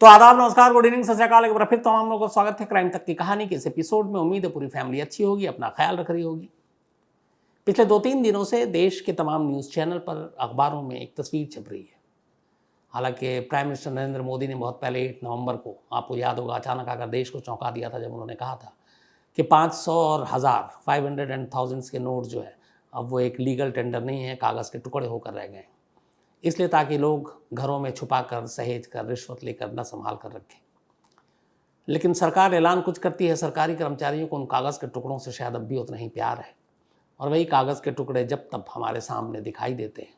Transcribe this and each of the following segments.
तो आदाब, नमस्कार, गुड इवनिंग, सत श्री अकाल। एक बार फिर तमाम लोगों को स्वागत है क्राइम तक की कहानी के इस एपिसोड में। उम्मीद है पूरी फैमिली अच्छी होगी, अपना ख्याल रख रही होगी। पिछले 2-3 दिनों से देश के तमाम न्यूज़ चैनल पर, अखबारों में एक तस्वीर छप रही है। हालांकि प्राइम मिनिस्टर नरेंद्र मोदी ने बहुत पहले 8 नवंबर को, आपको याद होगा, अचानक आकर देश को चौंका दिया था जब उन्होंने कहा था कि 500 और 1000, 500 एंड थाउजेंड्स के नोट जो है अब वो एक लीगल टेंडर नहीं है, कागज़ के टुकड़े होकर रह गए। इसलिए ताकि लोग घरों में छुपा कर, सहेज कर, रिश्वत लेकर न संभाल कर रखें। लेकिन सरकार ऐलान कुछ करती है, सरकारी कर्मचारियों को उन कागज़ के टुकड़ों से शायद अब भी उतना ही प्यार है, और वही कागज़ के टुकड़े जब तब हमारे सामने दिखाई देते हैं।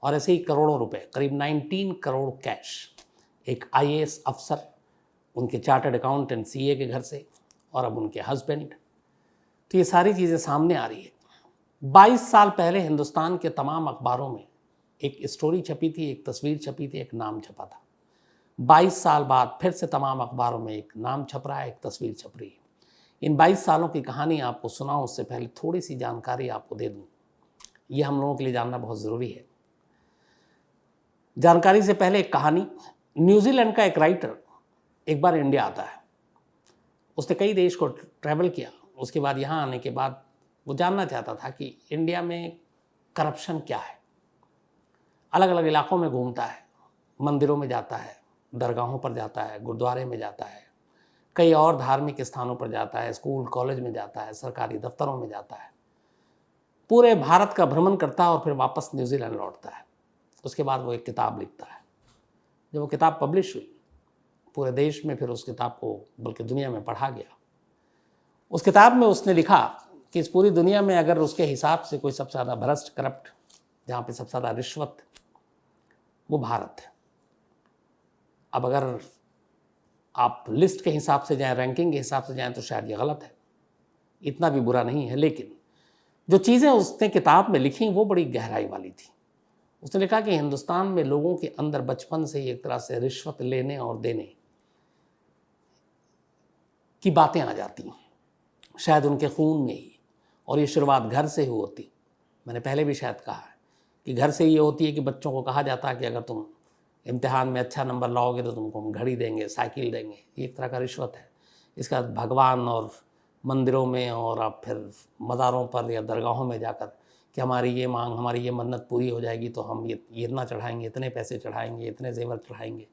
और ऐसे ही करोड़ों रुपए, करीब 19 करोड़ कैश, एक IAS अफसर, उनके चार्टर्ड अकाउंटेंट CA के घर से, और अब उनके हस्बैंड। तो ये सारी चीज़ें सामने आ रही है। 22 साल पहले हिंदुस्तान के तमाम अखबारों में एक स्टोरी छपी थी, एक तस्वीर छपी थी, एक नाम छपा था। 22 साल बाद फिर से तमाम अखबारों में एक नाम छप रहा है, एक तस्वीर छप रही है। इन 22 सालों की कहानी आपको सुनाऊं उससे पहले थोड़ी सी जानकारी आपको दे दूं। ये हम लोगों के लिए जानना बहुत ज़रूरी है। जानकारी से पहले एक कहानी। न्यूजीलैंड का एक राइटर एक बार इंडिया आता है। उसने कई देश को ट्रैवल किया। उसके बाद यहाँ आने के बाद वो जानना चाहता था कि इंडिया में करप्शन क्या है। अलग अलग इलाकों में घूमता है, मंदिरों में जाता है, दरगाहों पर जाता है, गुरुद्वारे में जाता है, कई और धार्मिक स्थानों पर जाता है, स्कूल कॉलेज में जाता है, सरकारी दफ्तरों में जाता है, पूरे भारत का भ्रमण करता है और फिर वापस न्यूजीलैंड लौटता है। उसके बाद वो एक किताब लिखता है। जब वो किताब पब्लिश हुई, पूरे देश में फिर उस किताब को, बल्कि दुनिया में पढ़ा गया। उस किताब में उसने लिखा कि इस पूरी दुनिया में अगर उसके हिसाब से कोई सबसे ज़्यादा भ्रष्ट, करप्ट, जहाँ पे सबसे ज़्यादा रिश्वत, वो भारत है। अब अगर आप लिस्ट के हिसाब से जाएं, रैंकिंग के हिसाब से जाएं, तो शायद ये गलत है, इतना भी बुरा नहीं है। लेकिन जो चीज़ें उसने किताब में लिखी वो बड़ी गहराई वाली थी। उसने लिखा कि हिंदुस्तान में लोगों के अंदर बचपन से ही एक तरह से रिश्वत लेने और देने की बातें आ जाती हैं, शायद उनके खून में ही। और ये शुरुआत घर से ही होती। मैंने पहले भी शायद कहा है कि घर से ये होती है कि बच्चों को कहा जाता है कि अगर तुम इम्तिहान में अच्छा नंबर लाओगे तो तुमको हम घड़ी देंगे, साइकिल देंगे। ये एक तरह का रिश्वत है। इसका भगवान और मंदिरों में और आप फिर मज़ारों पर या दरगाहों में जाकर कि हमारी ये मांग, हमारी ये मन्नत पूरी हो जाएगी तो हम ये इतना चढ़ाएंगे, इतने पैसे चढ़ाएंगे, इतने जेवर चढ़ाएंगे।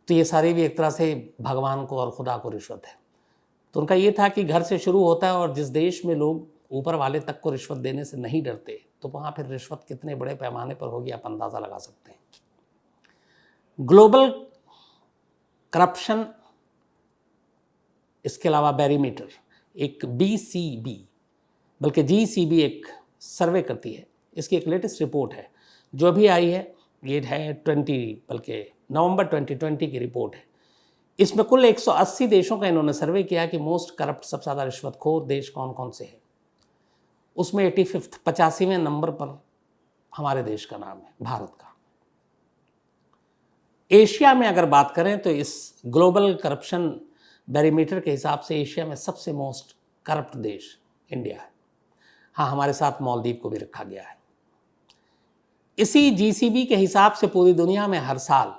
तो ये सारी भी एक तरह से भगवान को और खुदा को रिश्वत है। तो उनका ये था कि घर से शुरू होता है, और जिस देश में लोग ऊपर वाले तक को रिश्वत देने से नहीं डरते, तो वहाँ फिर रिश्वत कितने बड़े पैमाने पर होगी, आप अंदाज़ा लगा सकते हैं। ग्लोबल करप्शन, इसके अलावा बैरीमीटर, एक BCB, बल्कि GCB एक सर्वे करती है। इसकी एक लेटेस्ट रिपोर्ट है जो अभी आई है। ये है 20, बल्कि नवंबर 2020 की रिपोर्ट है। इसमें कुल 180 देशों का इन्होंने सर्वे किया कि मोस्ट करप्ट, सबसे ज़्यादा रिश्वतखोर देश कौन कौन से हैं। उसमें 85th, 85वें नंबर पर हमारे देश का नाम है, भारत का। एशिया में अगर बात करें तो इस ग्लोबल करप्शन बैरीमीटर के हिसाब से एशिया में सबसे मोस्ट करप्ट देश इंडिया है। हाँ, हमारे साथ मालदीव को भी रखा गया है। इसी GCB के हिसाब से पूरी दुनिया में हर साल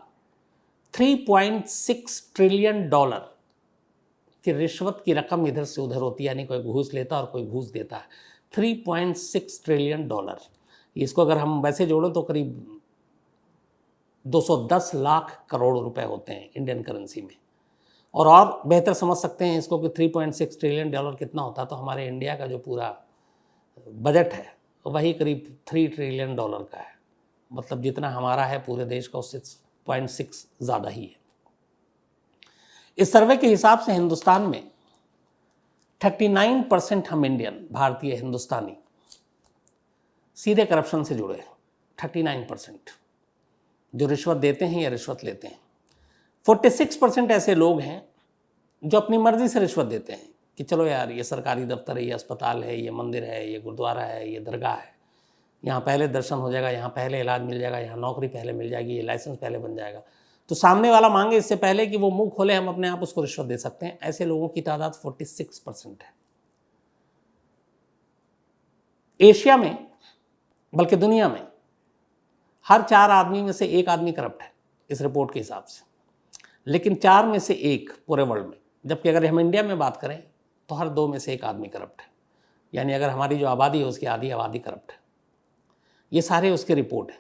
3.6 ट्रिलियन डॉलर की रिश्वत की रकम इधर से उधर होती है, यानी कोई घूस लेता और कोई घूस देता है। 3.6 ट्रिलियन डॉलर, इसको अगर हम वैसे जोड़ो तो करीब 210 लाख करोड़ रुपए होते हैं इंडियन करेंसी में। और बेहतर समझ सकते हैं इसको कि 3.6 ट्रिलियन डॉलर कितना होता है। तो हमारे इंडिया का जो पूरा बजट है वही करीब 3 ट्रिलियन डॉलर का है। मतलब जितना हमारा है पूरे देश का, उससे 0.6 ज़्यादा ही है। इस सर्वे के हिसाब से हिंदुस्तान में 39% हम इंडियन, भारतीय, हिंदुस्तानी सीधे करप्शन से जुड़े हैं। 39% जो रिश्वत देते हैं या रिश्वत लेते हैं। 46% ऐसे लोग हैं जो अपनी मर्जी से रिश्वत देते हैं कि चलो यार, ये सरकारी दफ्तर है, ये अस्पताल है, ये मंदिर है, ये गुरुद्वारा है, ये दरगाह है, यहाँ पहले दर्शन हो जाएगा, यहाँ पहले इलाज मिल जाएगा, यहाँ नौकरी पहले मिल जाएगी, ये लाइसेंस पहले बन जाएगा। तो सामने वाला मांगे इससे पहले कि वो मुंह खोले, हम अपने आप उसको रिश्वत दे सकते हैं। ऐसे लोगों की तादाद 46% है एशिया में, बल्कि दुनिया में। हर 4 आदमी में से 1 आदमी करप्ट है इस रिपोर्ट के हिसाब से। लेकिन 4 में से 1 पूरे वर्ल्ड में, जबकि अगर हम इंडिया में बात करें तो हर 2 में से 1 आदमी करप्ट है। यानी अगर हमारी जो आबादी है उसकी आधी आबादी करप्ट है। ये सारे उसके रिपोर्ट हैं।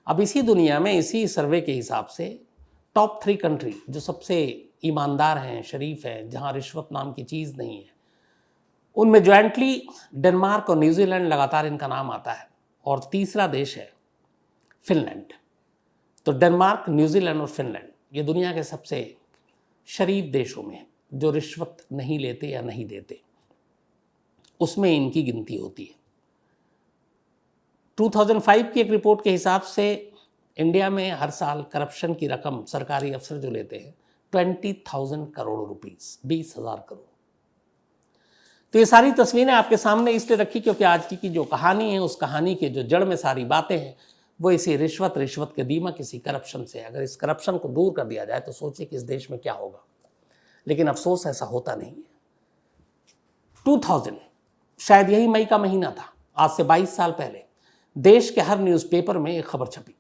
अब इसी दुनिया में इसी सर्वे के हिसाब से टॉप 3 कंट्री जो सबसे ईमानदार हैं, शरीफ हैं, जहाँ रिश्वत नाम की चीज़ नहीं है, उनमें जॉइंटली डेनमार्क और न्यूजीलैंड लगातार इनका नाम आता है, और तीसरा देश है फिनलैंड। तो डेनमार्क, न्यूजीलैंड और फिनलैंड ये दुनिया के सबसे शरीफ देशों में हैं, जो रिश्वत नहीं लेते या नहीं देते, उसमें इनकी गिनती होती है। 2005 की एक रिपोर्ट के हिसाब से इंडिया में हर साल करप्शन की रकम सरकारी अफसर जो लेते हैं 20,000 करोड़ रुपीस, 20,000 करोड़। तो ये सारी तस्वीरें आपके सामने इसलिए रखी क्योंकि आज की जो कहानी है, उस कहानी के जो जड़ में सारी बातें हैं वो इसी रिश्वत के दीमक, इसी करप्शन से। अगर इस करप्शन को दूर कर दिया जाए तो सोचिए कि इस देश में क्या होगा। लेकिन अफसोस ऐसा होता नहीं है। 2000 शायद यही मई का महीना था, आज से 22 साल पहले देश के हर न्यूज़पेपर में एक खबर छपी।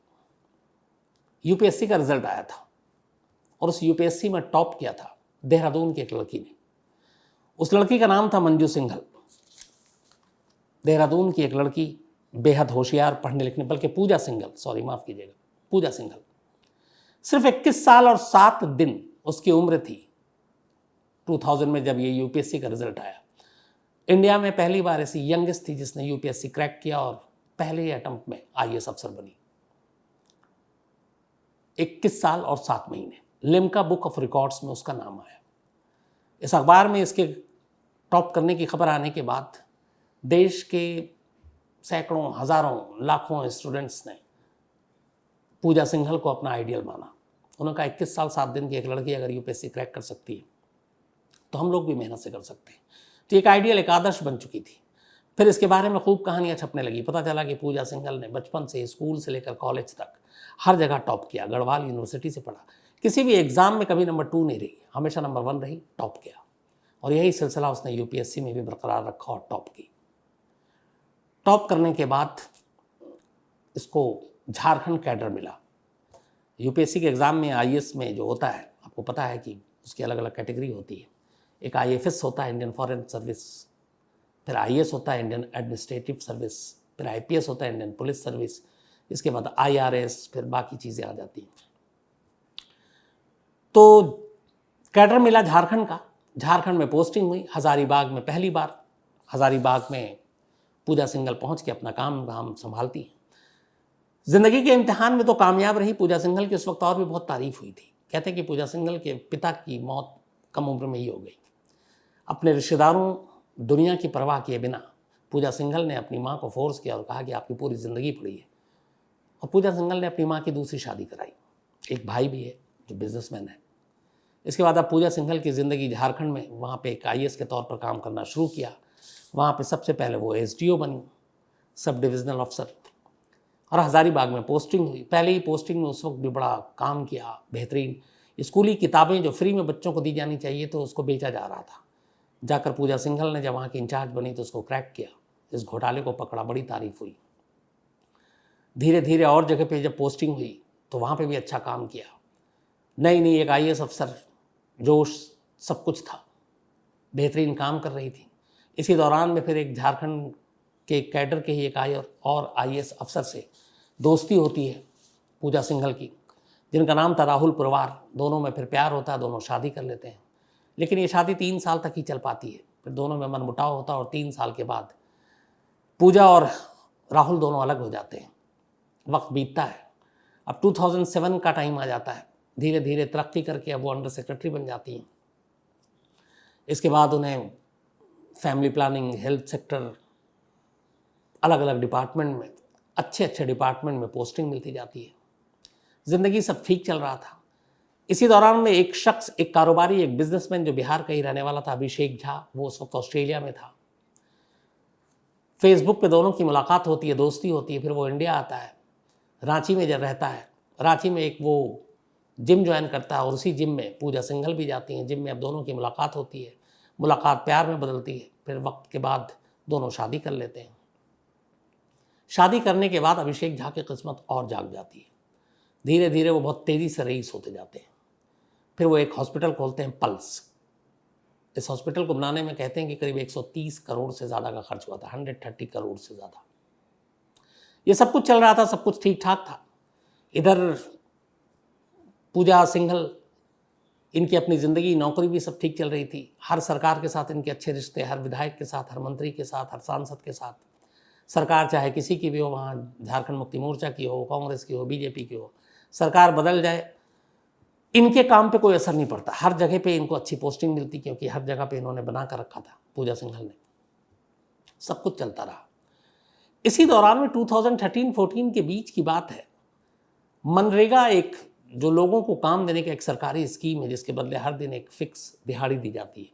यूपीएससी का रिजल्ट आया था और उस यूपीएससी में टॉप किया था देहरादून की एक लड़की ने। उस लड़की का नाम था मंजू सिंघल। देहरादून की एक लड़की, बेहद होशियार, पढ़ने लिखने, बल्कि पूजा सिंघल, सॉरी माफ़ कीजिएगा, पूजा सिंघल। सिर्फ 21 साल और 7 दिन उसकी उम्र थी 2000 में जब ये यूपीएससी का रिजल्ट आया। इंडिया में पहली बार ऐसी यंगेस्ट थी जिसने यूपीएससी क्रैक किया और पहले ही अटेम्प्ट में आईएएस अफसर बनी। 21 साल और 7 महीने, लिम्का बुक ऑफ रिकॉर्ड्स में उसका नाम आया। इस अखबार में इसके टॉप करने की खबर आने के बाद देश के सैकड़ों, हजारों, लाखों स्टूडेंट्स ने पूजा सिंघल को अपना आइडियल माना। उन्होंने कहा 21 साल 7 दिन की एक लड़की अगर यूपीएससी क्रैक कर सकती है तो हम लोग भी मेहनत से कर सकते हैं। तो एक आइडियल, एक आदर्श बन चुकी थी। फिर इसके बारे में खूब कहानियाँ छपने लगी। पता चला कि पूजा सिंघल ने बचपन से, स्कूल से लेकर कॉलेज तक हर जगह टॉप किया। गढ़वाल यूनिवर्सिटी से पढ़ा, किसी भी एग्ज़ाम में कभी नंबर 2 नहीं रही, हमेशा नंबर 1 रही, टॉप किया। और यही सिलसिला उसने यूपीएससी में भी बरकरार रखा और टॉप की। टॉप करने के बाद इसको झारखंड कैडर मिला। यूपीएससी के एग्ज़ाम में, आईएएस में जो होता है, आपको पता है कि उसकी अलग अलग कैटेगरी होती है। एक आईएफएस होता है, इंडियन फॉरेन सर्विस, फिर आईएएस होता है, इंडियन एडमिनिस्ट्रेटिव सर्विस, फिर आईपीएस होता है, इंडियन पुलिस सर्विस, इसके बाद आईआरएस, फिर बाकी चीज़ें आ जाती हैं। तो कैडर मिला झारखंड का, झारखंड में पोस्टिंग हुई। हज़ारीबाग में पहली बार, हज़ारीबाग में पूजा सिंघल पहुंच के अपना काम संभालती हैं। ज़िंदगी के इम्तिहान में तो कामयाब रही पूजा सिंघल की। उस वक्त और भी बहुत तारीफ हुई थी। कहते हैं कि पूजा सिंघल के पिता की मौत कम उम्र में ही हो गई। अपने रिश्तेदारों, दुनिया की परवाह किए बिना पूजा सिंघल ने अपनी माँ को फोर्स किया और कहा कि आपकी पूरी ज़िंदगी पड़ी है। और पूजा सिंघल ने अपनी माँ की दूसरी शादी कराई। एक भाई भी है जो बिजनेसमैन है। इसके बाद अब पूजा सिंघल की ज़िंदगी झारखंड में, वहाँ पे एक आईएएस के तौर पर काम करना शुरू किया। वहाँ पे सबसे पहले वो एसडीओ बनी, सब डिविजनल अफसर, और हज़ारीबाग में पोस्टिंग हुई। पहले ही पोस्टिंग में उस वक्त भी बड़ा काम किया, बेहतरीन। स्कूली किताबें जो फ्री में बच्चों को दी जानी चाहिए तो उसको बेचा जा रहा था। जाकर पूजा सिंघल ने जब वहाँ की इंचार्ज बनी तो उसको क्रैक किया, इस घोटाले को पकड़ा, बड़ी तारीफ हुई। धीरे धीरे और जगह पे जब पोस्टिंग हुई तो वहाँ पे भी अच्छा काम किया। नई एक आईएएस अफसर, जोश सब कुछ था, बेहतरीन काम कर रही थी। इसी दौरान में फिर एक झारखंड के कैडर के ही एक और आईएएस अफसर से दोस्ती होती है पूजा सिंघल की, जिनका नाम था राहुल पुरवार। दोनों में फिर प्यार होता है, दोनों शादी कर लेते हैं। लेकिन ये शादी 3 साल तक ही चल पाती है, फिर दोनों में मनमुटाव होता है और 3 साल के बाद पूजा और राहुल दोनों अलग हो जाते हैं। वक्त बीतता है, अब 2007 का टाइम आ जाता है। धीरे धीरे तरक्की करके अब वो अंडर सेक्रेटरी बन जाती हैं। इसके बाद उन्हें फैमिली प्लानिंग, हेल्थ सेक्टर, अलग अलग डिपार्टमेंट में, अच्छे डिपार्टमेंट में पोस्टिंग मिलती जाती है। ज़िंदगी सब ठीक चल रहा था। इसी दौरान में एक शख्स, एक कारोबारी, एक बिजनेसमैन जो बिहार का ही रहने वाला था, अभिषेक झा, वो उस वक्त ऑस्ट्रेलिया में था। फेसबुक पे दोनों की मुलाकात होती है, दोस्ती होती है। फिर वो इंडिया आता है, रांची में जब रहता है, रांची में एक वो जिम ज्वाइन करता है और उसी जिम में पूजा सिंघल भी जाती हैं। जिम में अब दोनों की मुलाकात होती है, मुलाकात प्यार में बदलती है। फिर वक्त के बाद दोनों शादी कर लेते हैं। शादी करने के बाद अभिषेक झा की किस्मत और जाग जाती है। धीरे धीरे वो बहुत तेज़ी से रईस होते जाते हैं। फिर वो एक हॉस्पिटल खोलते हैं पल्स। इस हॉस्पिटल को बनाने में कहते हैं कि करीब 130 करोड़ से ज़्यादा का खर्च हुआ था, 130 करोड़ से ज़्यादा। ये सब कुछ चल रहा था, सब कुछ ठीक ठाक था। इधर पूजा सिंघल, इनकी अपनी ज़िंदगी, नौकरी भी सब ठीक चल रही थी। हर सरकार के साथ इनके अच्छे रिश्ते, हर विधायक के साथ, हर मंत्री के साथ, हर सांसद के साथ। सरकार चाहे किसी की भी हो, वहाँ झारखंड मुक्ति मोर्चा की हो, कांग्रेस की हो, बीजेपी की हो, सरकार बदल जाए, इनके काम पे कोई असर नहीं पड़ता। हर जगह पे इनको अच्छी पोस्टिंग मिलती, क्योंकि हर जगह पे इन्होंने बना कर रखा था पूजा सिंघल ने। सब कुछ चलता रहा। इसी दौरान में 2013-14 के बीच की बात है, मनरेगा एक जो लोगों को काम देने का एक सरकारी स्कीम है, जिसके बदले हर दिन एक फिक्स दिहाड़ी दी जाती है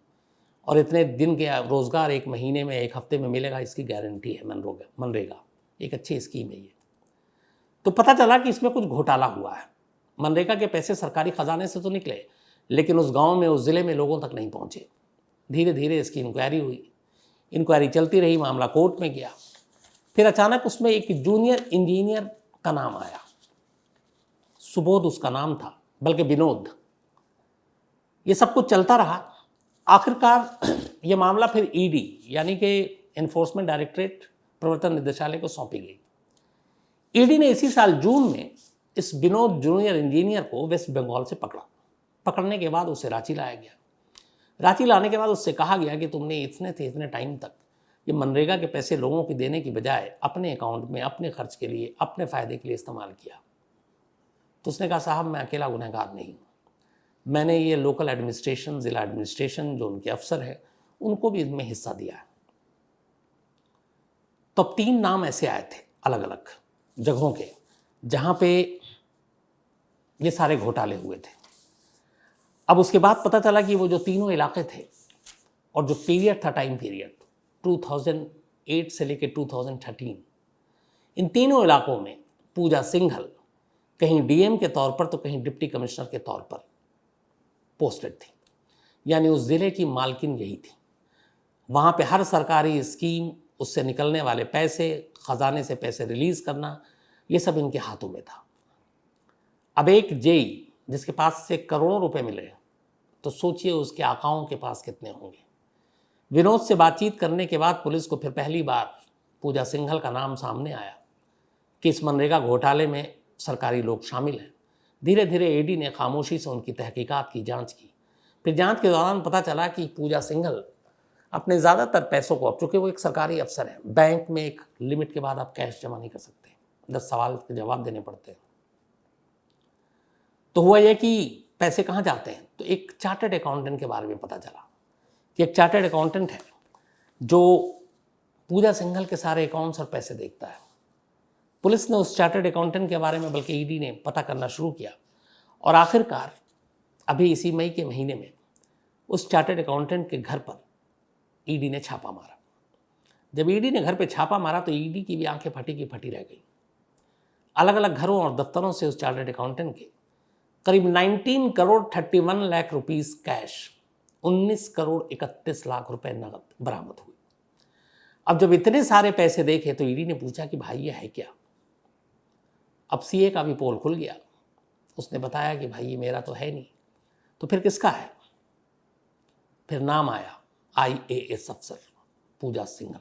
और इतने दिन के रोज़गार एक महीने में, एक हफ्ते में मिलेगा, इसकी गारंटी है मनरेगा। एक अच्छी स्कीम है ये। तो पता चला कि इसमें कुछ घोटाला हुआ है। मनरेगा के पैसे सरकारी खजाने से तो निकले, लेकिन उस गांव में, उस ज़िले में लोगों तक नहीं पहुंचे। धीरे धीरे इसकी इंक्वायरी हुई, इंक्वायरी चलती रही, मामला कोर्ट में गया। फिर अचानक उसमें एक जूनियर इंजीनियर का नाम आया, सुबोध उसका नाम था, बल्कि विनोद। ये सब कुछ चलता रहा। आखिरकार ये मामला फिर ईडी यानी कि एनफोर्समेंट डायरेक्टरेट, प्रवर्तन निदेशालय को सौंपी गई। ईडी ने इसी साल जून में इस विनोद जूनियर इंजीनियर को वेस्ट बंगाल से पकड़ा। पकड़ने के बाद उसे रांची लाया गया। रांची लाने के बाद उससे कहा गया कि तुमने इतने से इतने टाइम तक ये मनरेगा के पैसे लोगों को देने की बजाय अपने अकाउंट में, अपने खर्च के लिए, अपने फ़ायदे के लिए इस्तेमाल किया। तो उसने कहा, साहब मैं अकेला गुनहगार नहीं हूँ, मैंने ये लोकल एडमिनिस्ट्रेशन, ज़िला एडमिनिस्ट्रेशन, जो उनके अफसर हैं, उनको भी इसमें हिस्सा दिया है। तो अब 3 नाम ऐसे आए थे अलग अलग जगहों के, जहाँ पे ये सारे घोटाले हुए थे। अब उसके बाद पता चला कि वो जो तीनों इलाके थे और जो पीरियड था, टाइम पीरियड 2008 से लेकर 2013, इन तीनों इलाकों में पूजा सिंघल कहीं डीएम के तौर पर तो कहीं डिप्टी कमिश्नर के तौर पर पोस्टेड थी। यानी उस ज़िले की मालकिन यही थी। वहाँ पे हर सरकारी स्कीम, उससे निकलने वाले पैसे, ख़जाने से पैसे रिलीज़ करना, ये सब इनके हाथों में था। अब एक जेई जिसके पास से करोड़ों रुपए मिले, तो सोचिए उसके आकाओं के पास कितने होंगे। विनोद से बातचीत करने के बाद पुलिस को फिर पहली बार पूजा सिंघल का नाम सामने आया कि इस मनरेगा घोटाले में सरकारी लोग शामिल हैं। धीरे धीरे ईडी ने खामोशी से उनकी तहकीकात की, जांच की। फिर जांच के दौरान पता चला कि पूजा सिंघल अपने ज़्यादातर पैसों को, अब चूँकि वो एक सरकारी अफसर है, बैंक में एक लिमिट के बाद आप कैश जमा नहीं कर सकते, 10 सवाल के जवाब देने पड़ते हैं। तो हुआ यह कि पैसे कहाँ जाते हैं, तो एक चार्टर्ड अकाउंटेंट के बारे में पता चला कि एक चार्टर्ड अकाउंटेंट है जो पूजा सिंघल के सारे अकाउंट्स और पैसे देखता है। पुलिस ने उस चार्टर्ड अकाउंटेंट के बारे में, बल्कि ईडी ने पता करना शुरू किया और आखिरकार अभी इसी मई के महीने में उस चार्टर्ड अकाउंटेंट के घर पर ईडी ने छापा मारा। जब ईडी ने घर पे छापा मारा तो ईडी की भी आंखें फटी की फटी रह गई। अलग अलग घरों और दफ्तरों से उस चार्टर्ड अकाउंटेंट के करीब 19 करोड़ 31 लाख रुपीस कैश, 19 करोड़ 31 लाख रुपए नगद बरामद हुए। अब जब इतने सारे पैसे देखे तो ईडी ने पूछा कि भाई ये है क्या। अब सीए का भी पोल खुल गया। उसने बताया कि भाई ये मेरा तो है नहीं, तो फिर किसका है। फिर नाम आया आईएएस अफसर पूजा सिंघल।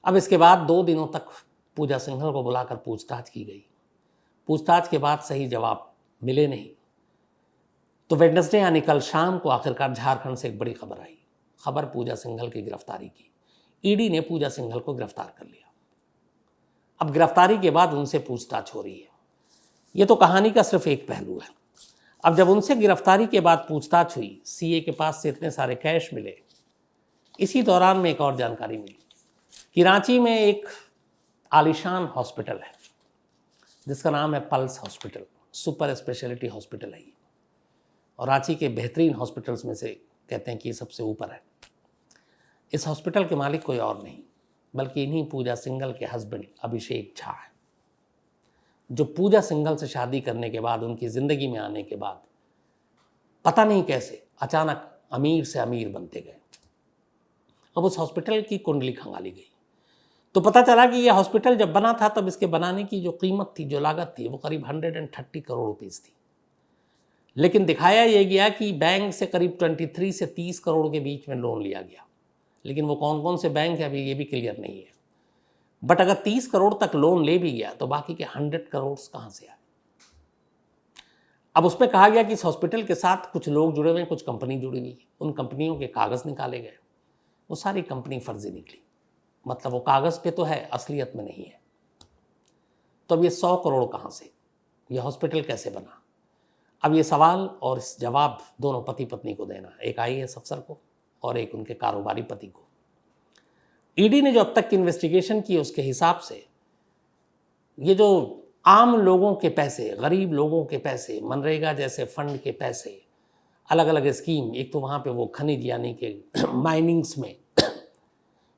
अब इसके बाद 2 दिनों तक पूजा सिंघल को बुलाकर पूछताछ की गई। पूछताछ के बाद सही जवाब मिले नहीं, तो वेडनेसडे यानी कल शाम को आखिरकार झारखंड से एक बड़ी खबर आई। खबर पूजा सिंघल की गिरफ्तारी की। ईडी ने पूजा सिंघल को गिरफ्तार कर लिया। अब गिरफ्तारी के बाद उनसे पूछताछ हो रही है। ये तो कहानी का सिर्फ एक पहलू है। अब जब उनसे गिरफ्तारी के बाद पूछताछ हुई, सीए के पास से इतने सारे कैश मिले, इसी दौरान में एक और जानकारी मिली कि रांची में एक आलीशान हॉस्पिटल है जिसका नाम है pulse hospital, super speciality hospital है ये, और रांची के बेहतरीन हॉस्पिटल्स में से कहते हैं कि ये सबसे ऊपर है। इस हॉस्पिटल के मालिक कोई और नहीं बल्कि इन्हीं पूजा सिंघल के हस्बैंड अभिषेक झा है, जो पूजा सिंघल से शादी करने के बाद, उनकी ज़िंदगी में आने के बाद पता नहीं कैसे अचानक अमीर से अमीर बनते गए। अब उस हॉस्पिटल की कुंडली खंगाली गई तो पता चला कि यह हॉस्पिटल जब बना था तब इसके बनाने की जो कीमत थी, जो लागत थी, वो करीब 130 करोड़ रुपीस थी। लेकिन दिखाया यह गया कि बैंक से करीब 23 से 30 करोड़ के बीच में लोन लिया गया, लेकिन वो कौन कौन से बैंक है अभी ये भी क्लियर नहीं है। बट अगर 30 करोड़ तक लोन ले भी गया तो बाकी के 100 करोड़ कहाँ से आए? अब उसमें कहा गया कि इस हॉस्पिटल के साथ कुछ लोग जुड़े हुए हैं, कुछ कंपनी जुड़ी हुई है। उन कंपनियों के कागज़ निकाले गए, वो सारी कंपनी फर्जी निकली। मतलब वो कागज़ पे तो है, असलियत में नहीं है। तो अब ये 100 करोड़ कहाँ से, ये हॉस्पिटल कैसे बना? अब ये सवाल और इस जवाब दोनों पति पत्नी को देना, एक IAS अफसर को और एक उनके कारोबारी पति को। ईडी ने जो अब तक की इन्वेस्टिगेशन की उसके हिसाब से ये जो आम लोगों के पैसे, गरीब लोगों के पैसे, मनरेगा जैसे फंड के पैसे, अलग अलग स्कीम, एक तो वहाँ पे वो खनिज यानी कि माइनिंग्स में,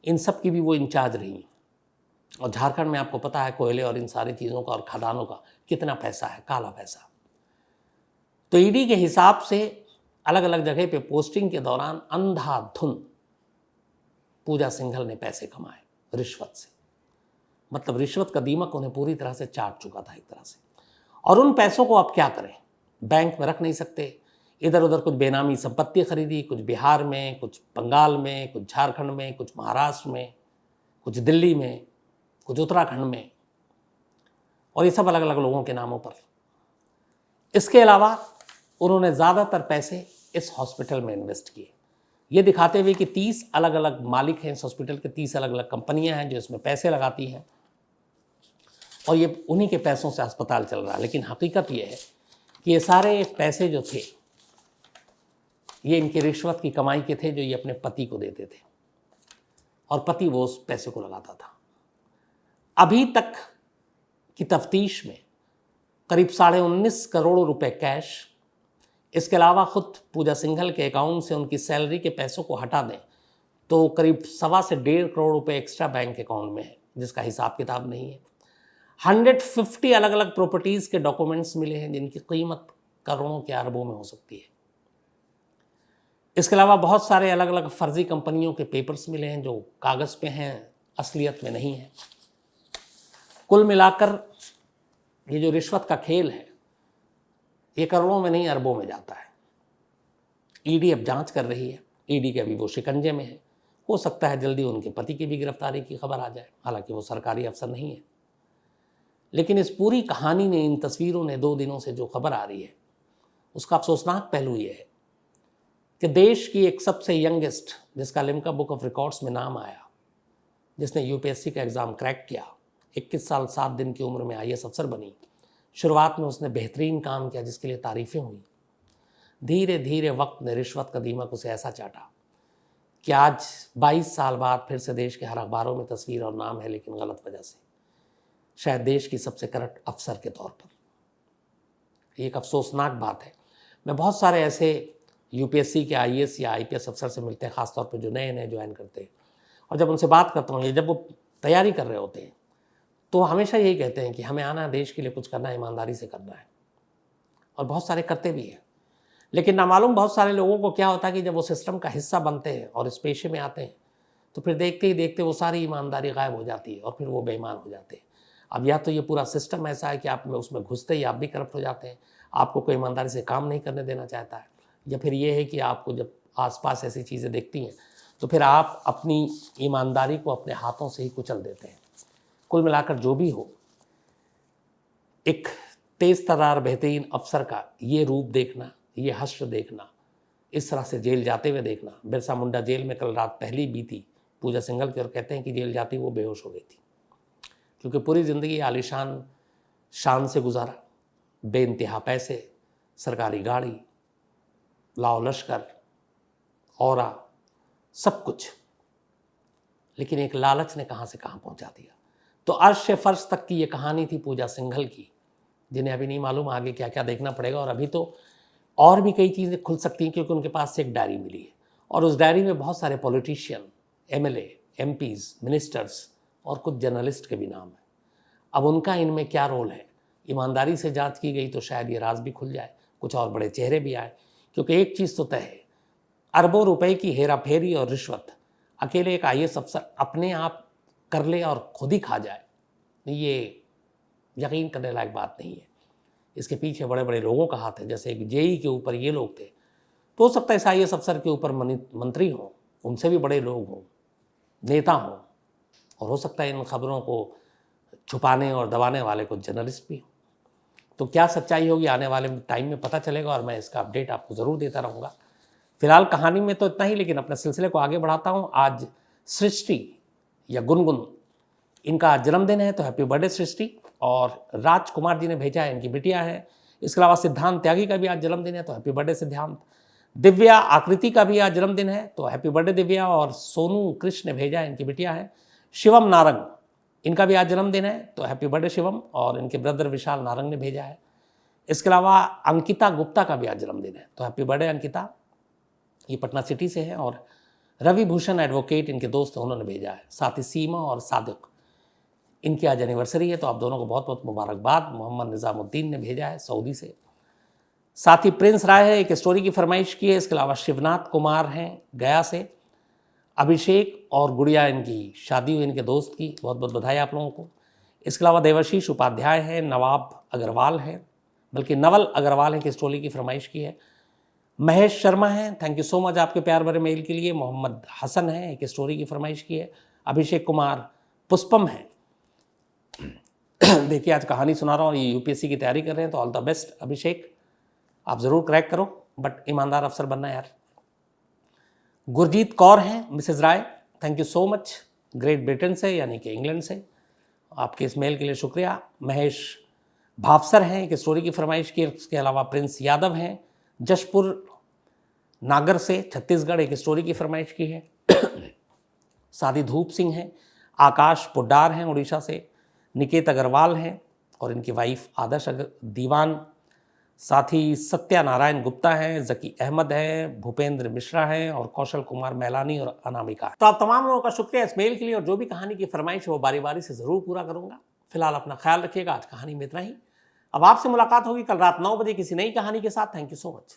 इन सब की भी वो इंचार्ज रही। और झारखंड में आपको पता है कोयले और इन सारी चीज़ों का और खदानों का कितना पैसा है, काला पैसा। तो ईडी के हिसाब से अलग अलग जगह पे पोस्टिंग के दौरान अंधाधुन पूजा सिंघल ने पैसे कमाए रिश्वत से। मतलब रिश्वत का दीमक उन्हें पूरी तरह से चाट चुका था एक तरह से। और उन पैसों को आप क्या करें, बैंक में रख नहीं सकते। इधर उधर कुछ बेनामी संपत्ति खरीदी, कुछ बिहार में, कुछ बंगाल में, कुछ झारखंड में, कुछ महाराष्ट्र में, कुछ दिल्ली में, कुछ उत्तराखंड में, और ये सब अलग अलग लोगों के नामों पर। इसके अलावा उन्होंने ज़्यादातर पैसे इस हॉस्पिटल में इन्वेस्ट किए, ये दिखाते हुए कि 30 अलग अलग मालिक हैं इस हॉस्पिटल के, 30 अलग अलग कंपनियां हैं जो इसमें पैसे लगाती हैं और ये उन्हीं के पैसों से अस्पताल चल रहा है। लेकिन हकीकत ये है कि ये सारे पैसे जो थे ये इनकी रिश्वत की कमाई के थे जो ये अपने पति को देते थे और पति वो उस पैसे को लगाता था। अभी तक की तफ्तीश में करीब 19.5 करोड़ रुपए कैश, इसके अलावा खुद पूजा सिंघल के अकाउंट से उनकी सैलरी के पैसों को हटा दें तो करीब 1.25 से 1.5 करोड़ रुपए एक्स्ट्रा बैंक अकाउंट में है जिसका हिसाब किताब नहीं है। 150 अलग अलग प्रॉपर्टीज़ के डॉक्यूमेंट्स मिले हैं जिनकी कीमत करोड़ों के अरबों में हो सकती है। इसके अलावा बहुत सारे अलग अलग फर्जी कंपनियों के पेपर्स मिले हैं जो कागज़ पे हैं, असलियत में नहीं है। कुल मिलाकर ये जो रिश्वत का खेल है ये करोड़ों में नहीं अरबों में जाता है। ईडी अब जांच कर रही है, ईडी के अभी वो शिकंजे में है। हो सकता है जल्दी उनके पति की भी गिरफ्तारी की खबर आ जाए, हालांकि वो सरकारी अफसर नहीं है। लेकिन इस पूरी कहानी ने, इन तस्वीरों ने 2 दिनों से जो खबर आ रही है उसका अफसोसनाक पहलू ये है कि देश की एक सबसे यंगेस्ट, जिसका लिम्का बुक ऑफ रिकॉर्ड्स में नाम आया, जिसने यूपीएससी का एग्ज़ाम क्रैक किया, 21 साल 7 दिन की उम्र में IAS अफसर बनी। शुरुआत में उसने बेहतरीन काम किया जिसके लिए तारीफ़ें हुई। धीरे धीरे वक्त ने, रिश्वत का दीमक उसे ऐसा चाटा कि आज 22 साल बाद फिर से देश के हर अखबारों में तस्वीर और नाम है, लेकिन गलत वजह से, शायद देश की सबसे करप्ट अफसर के तौर पर। एक अफसोसनाक बात है। मैं बहुत सारे ऐसे यूपीएससी के IAS या IPS अफसर से मिलते हैं, ख़ासतौर पर जो नए नए ज्वाइन करते हैं, और जब उनसे बात करता हूँ, ये जब वो तैयारी कर रहे होते हैं तो हमेशा यही कहते हैं कि हमें आना है, देश के लिए कुछ करना है, ईमानदारी से करना है, और बहुत सारे करते भी हैं। लेकिन नामालूम बहुत सारे लोगों को क्या होता है कि जब वो सिस्टम का हिस्सा बनते हैं और इस पेशे में आते हैं तो फिर देखते ही देखते वो सारी ईमानदारी गायब हो जाती है और फिर वो बेईमान हो जाते हैं। अब या तो ये पूरा सिस्टम ऐसा है कि आप उसमें घुसते ही आप भी करप्ट हो जाते हैं, आपको कोई ईमानदारी से काम नहीं करने देना चाहता है, या फिर ये है कि आपको जब आसपास ऐसी चीज़ें देखती हैं तो फिर आप अपनी ईमानदारी को अपने हाथों से ही कुचल देते हैं। कुल मिलाकर जो भी हो, एक तेज तर्रार बेहतरीन अफसर का ये रूप देखना, ये हश्र देखना, इस तरह से जेल जाते हुए देखना। बिरसा मुंडा जेल में कल रात पहली बीती पूजा सिंघल की, और कहते हैं कि जेल जाती वो बेहोश हो गई थी, क्योंकि पूरी ज़िंदगी आलीशान शान से गुजारा, बेइंतहा पैसे, सरकारी गाड़ी, लाओ लश्कर, औरा, सब कुछ, लेकिन एक लालच ने कहाँ से कहाँ पहुँचा दिया। तो अर्श फर्श तक की ये कहानी थी पूजा सिंघल की, जिन्हें अभी नहीं मालूम आगे क्या क्या देखना पड़ेगा। और अभी तो और भी कई चीज़ें खुल सकती हैं, क्योंकि उनके पास से एक डायरी मिली है और उस डायरी में बहुत सारे पॉलिटिशियन, MLA, MPs, मिनिस्टर्स और कुछ जर्नलिस्ट के भी नाम हैं। अब उनका इनमें क्या रोल है, ईमानदारी से जांच की गई तो शायद ये राज भी खुल जाए, कुछ और बड़े चेहरे भी आए। क्योंकि एक चीज़ तो तय है, अरबों रुपए की हेरा फेरी और रिश्वत अकेले एक IAS अफसर अपने आप कर ले और खुद ही खा जाए, ये यकीन करने लायक बात नहीं है। इसके पीछे बड़े बड़े लोगों का हाथ है। जैसे जेई के ऊपर ये लोग थे, तो हो सकता है इस IAS अफसर के ऊपर मंत्री हों, उनसे भी बड़े लोग हों, नेता हों, और हो सकता है इन खबरों को छुपाने और दबाने वाले को जर्नलिस्ट भी हो। तो क्या सच्चाई होगी आने वाले टाइम में पता चलेगा, और मैं इसका अपडेट आपको ज़रूर देता रहूँगा। फिलहाल कहानी में तो इतना ही, लेकिन अपने सिलसिले को आगे बढ़ाता हूँ। आज सृष्टि या गुनगुन, इनका आज जन्मदिन है, तो हैप्पी बर्थडे सृष्टि। और राजकुमार जी ने भेजा है, इनकी बिटिया है। इसके अलावा सिद्धांत त्यागी का भी आज जन्मदिन है, तो हैप्पी बर्थडे सिद्धांत। दिव्या आकृति का भी आज जन्मदिन है, तो हैप्पी बर्थडे दिव्या। और सोनू कृष्ण ने भेजा है, इनकी बिटिया है। शिवम नारंग, इनका भी आज जन्मदिन है, तो हैप्पी बर्थडे शिवम। और इनके ब्रदर विशाल नारंग ने भेजा है। इसके अलावा अंकिता गुप्ता का भी आज जन्मदिन है, तो हैप्पी बर्थडे अंकिता, ये पटना सिटी से है। और रवि भूषण एडवोकेट, इनके दोस्त, उन्होंने भेजा है। साथ ही सीमा और सादिक, इनकी आज एनिवर्सरी है, तो आप दोनों को बहुत बहुत मुबारकबाद। मोहम्मद निज़ामुद्दीन ने भेजा है सऊदी से। साथ ही प्रिंस राय है, एक स्टोरी की फरमाइश की है। इसके अलावा शिवनाथ कुमार हैं गया से। अभिषेक और गुड़िया, इनकी शादी हुई इनके दोस्त की, बहुत बहुत बधाई आप लोगों को। इसके अलावा देवाशीष उपाध्याय हैं, नवाब अग्रवाल हैं, बल्कि नवल अग्रवाल हैं, कि स्टोरी की फरमाइश की है। महेश शर्मा हैं, थैंक यू सो मच आपके प्यार भरे मेल के लिए। मोहम्मद हसन हैं, एक स्टोरी की फरमाइश की है। अभिषेक कुमार पुष्पम हैं। देखिए आज कहानी सुना रहा हूँ, ये UPSC की तैयारी कर रहे हैं, तो ऑल द बेस्ट अभिषेक, आप ज़रूर क्रैक करो, बट ईमानदार अफसर बनना यार। गुरजीत कौर हैं Mrs Rai, thank you so much, Great Britain से, यानी कि इंग्लैंड से, आपके इस मेल के लिए शुक्रिया। महेश भावसर हैं, एक स्टोरी की फरमाइश की। इसके अलावा प्रिंस यादव हैं, जशपुर नागर से, छत्तीसगढ़, एक स्टोरी की फरमाइश की है। सादी धूप सिंह हैं। आकाश पोड्डार हैं उड़ीसा से। निकेत अग्रवाल हैं और इनकी वाइफ आदर्श दीवान। साथ ही सत्यानारायण गुप्ता हैं, जकी अहमद हैं, भूपेंद्र मिश्रा हैं, और कौशल कुमार मैलानी और अनामिका। तो आप तमाम लोगों का शुक्रिया इस मेल के लिए, और जो भी कहानी की फरमाइश है वो बारी बारी से ज़रूर पूरा करूँगा। फिलहाल अपना ख्याल रखिएगा, आज कहानी में इतना ही। अब आपसे मुलाकात होगी कल रात 9 बजे किसी नई कहानी के साथ। Thank you so much.